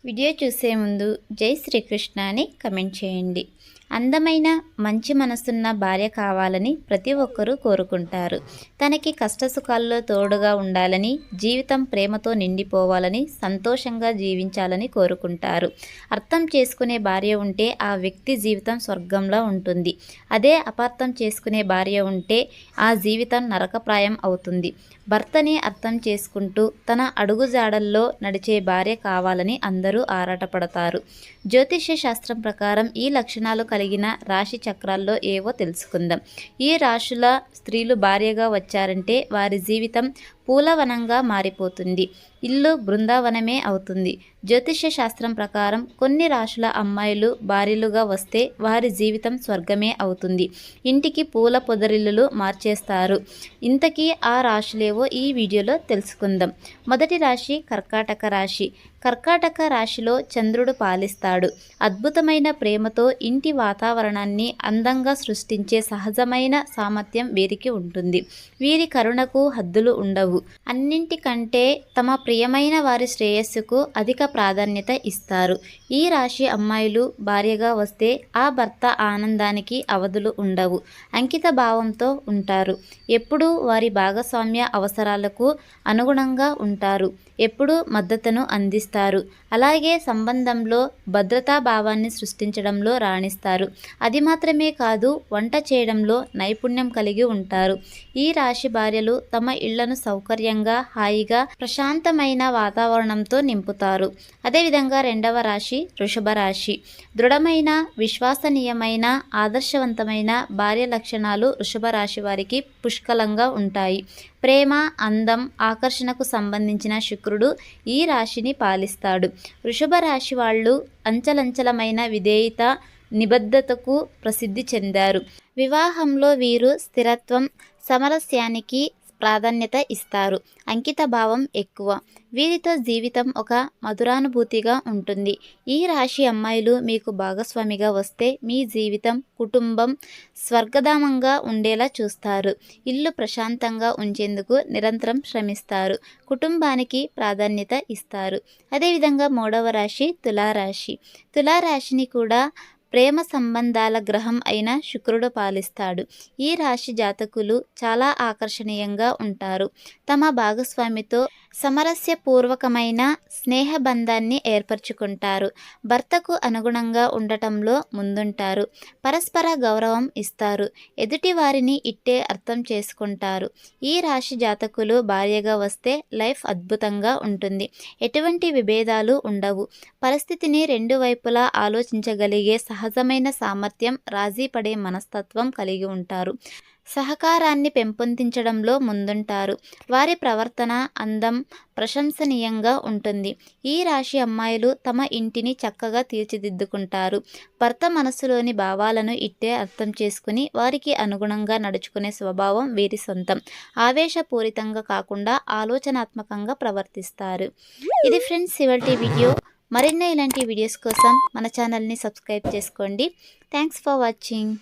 Video చూసే ముందు జై శ్రీకృష్ణ అని కమెంట్ చేయండి. అందమైన మంచి మనసున్న భార్య కావాలని ప్రతి ఒక్కరూ కోరుకుంటారు. తనకి కష్టసుఖాల్లో తోడుగా ఉండాలని, జీవితం ప్రేమతో నిండిపోవాలని, సంతోషంగా జీవించాలని కోరుకుంటారు. అర్థం చేసుకునే భార్య ఉంటే ఆ వ్యక్తి జీవితం స్వర్గంలా ఉంటుంది. అదే అపార్థం చేసుకునే భార్య ఉంటే ఆ జీవితం నరకప్రాయం అవుతుంది. భర్తని అర్థం చేసుకుంటూ తన అడుగుజాడల్లో నడిచే భార్య కావాలని అందరూ ఆరాటపడతారు. జ్యోతిష్య శాస్త్రం ప్రకారం ఈ లక్షణాలు కలిగిన రాశి చక్రాల్లో ఏవో తెలుసుకుందాం. ఈ రాశుల స్త్రీలు భార్యగా వచ్చారంటే వారి జీవితం పూలవనంగా మారిపోతుంది. ఇల్లు బృందావనమే అవుతుంది. జ్యోతిష్య శాస్త్రం ప్రకారం కొన్ని రాశుల అమ్మాయిలు భార్యలుగా వస్తే వారి జీవితం స్వర్గమే అవుతుంది. ఇంటికి పూల పొదరిల్లులు మార్చేస్తారు. ఇంతకీ ఆ రాశులేవో ఈ వీడియోలో తెలుసుకుందాం. మొదటి రాశి కర్కాటక రాశి. కర్కాటక రాశిలో చంద్రుడు పాలిస్తాడు. అద్భుతమైన ప్రేమతో ఇంటి వాతావరణాన్ని అందంగా సృష్టించే సహజమైన సామర్థ్యం వీరికి ఉంటుంది. వీరి కరుణకు హద్దులు ఉండవు. అన్నింటికంటే తమ ప్రియమైన వారి శ్రేయస్సుకు అధిక ప్రాధాన్యత ఇస్తారు. ఈ రాశి అమ్మాయిలు భార్యగా వస్తే ఆ భర్త ఆనందానికి అవధులు ఉండవు. అంకిత భావంతో ఉంటారు. ఎప్పుడూ వారి భాగస్వామ్య అవసరాలకు అనుగుణంగా ఉంటారు. ఎప్పుడూ మద్దతును అందిస్తారు. అలాగే సంబంధంలో భద్రతా భావాన్ని సృష్టించడంలో రాణిస్తారు. అది మాత్రమే కాదు, వంట చేయడంలో నైపుణ్యం కలిగి ఉంటారు. ఈ రాశి భార్యలు తమ ఇళ్లను సౌకర్యంగా, హాయిగా, ప్రశాంతమైన వాతావరణంతో నింపుతారు. అదేవిధంగా రెండవ రాశి వృషభ రాశి. దృఢమైన, విశ్వసనీయమైన, ఆదర్శవంతమైన భార్య లక్షణాలు వృషభ రాశి వారికి పుష్కలంగా ఉంటాయి. ప్రేమ, అందం, ఆకర్షణకు సంబంధించిన శుక్రుడు ఈ రాశిని పాలిస్తాడు. వృషభ రాశి వాళ్ళు అంచలంచలమైన విధేయత, నిబద్ధతకు ప్రసిద్ధి చెందారు. వివాహంలో వీరు స్థిరత్వం, సామరస్యానికి ప్రాధాన్యత ఇస్తారు. అంకిత భావం ఎక్కువ. వీరితో జీవితం ఒక మధురానుభూతిగా ఉంటుంది. ఈ రాశి అమ్మాయిలు మీకు భాగస్వామిగా వస్తే మీ జీవితం, కుటుంబం స్వర్గధామంగా ఉండేలా చూస్తారు. ఇల్లు ప్రశాంతంగా ఉంచేందుకు నిరంతరం శ్రమిస్తారు. కుటుంబానికి ప్రాధాన్యత ఇస్తారు. అదేవిధంగా మూడవ రాశి తులారాశి. తులారాశిని కూడా ప్రేమ సంబంధాల గ్రహం అయిన శుక్రుడు పాలిస్తాడు. ఈ రాశి జాతకులు చాలా ఆకర్షణీయంగా ఉంటారు. తమ భాగస్వామితో సమరస్యపూర్వకమైన స్నేహబంధాన్ని ఏర్పరచుకుంటారు. భర్తకు అనుగుణంగా ఉండటంలో ముందుంటారు. పరస్పర గౌరవం ఇస్తారు. ఎదుటి వారిని ఇట్టే అర్థం చేసుకుంటారు. ఈ రాశి జాతకులు భార్యగా వస్తే లైఫ్ అద్భుతంగా ఉంటుంది. ఎటువంటి విభేదాలు ఉండవు. పరిస్థితిని రెండు వైపులా ఆలోచించగలిగే సహజమైన సామర్థ్యం, రాజీ పడే మనస్తత్వం కలిగి ఉంటారు. సహకారాన్ని పెంపొందించడంలో ముందుంటారు. వారి ప్రవర్తన, అందం ప్రశంసనీయంగా ఉంటుంది. ఈ రాశి అమ్మాయిలు తమ ఇంటిని చక్కగా తీర్చిదిద్దుకుంటారు. భర్త మనసులోని భావాలను ఇట్టే అర్థం చేసుకుని వారికి అనుగుణంగా నడుచుకునే స్వభావం వీరి సొంతం. ఆవేశపూరితంగా కాకుండా ఆలోచనాత్మకంగా ప్రవర్తిస్తారు. ఇది ఫ్రెండ్స్ ఇవాల్టి వీడియో. మరిన్ని ఇలాంటి వీడియోస్ కోసం మన ఛానల్ని సబ్స్క్రైబ్ చేసుకోండి. Thanks for watching.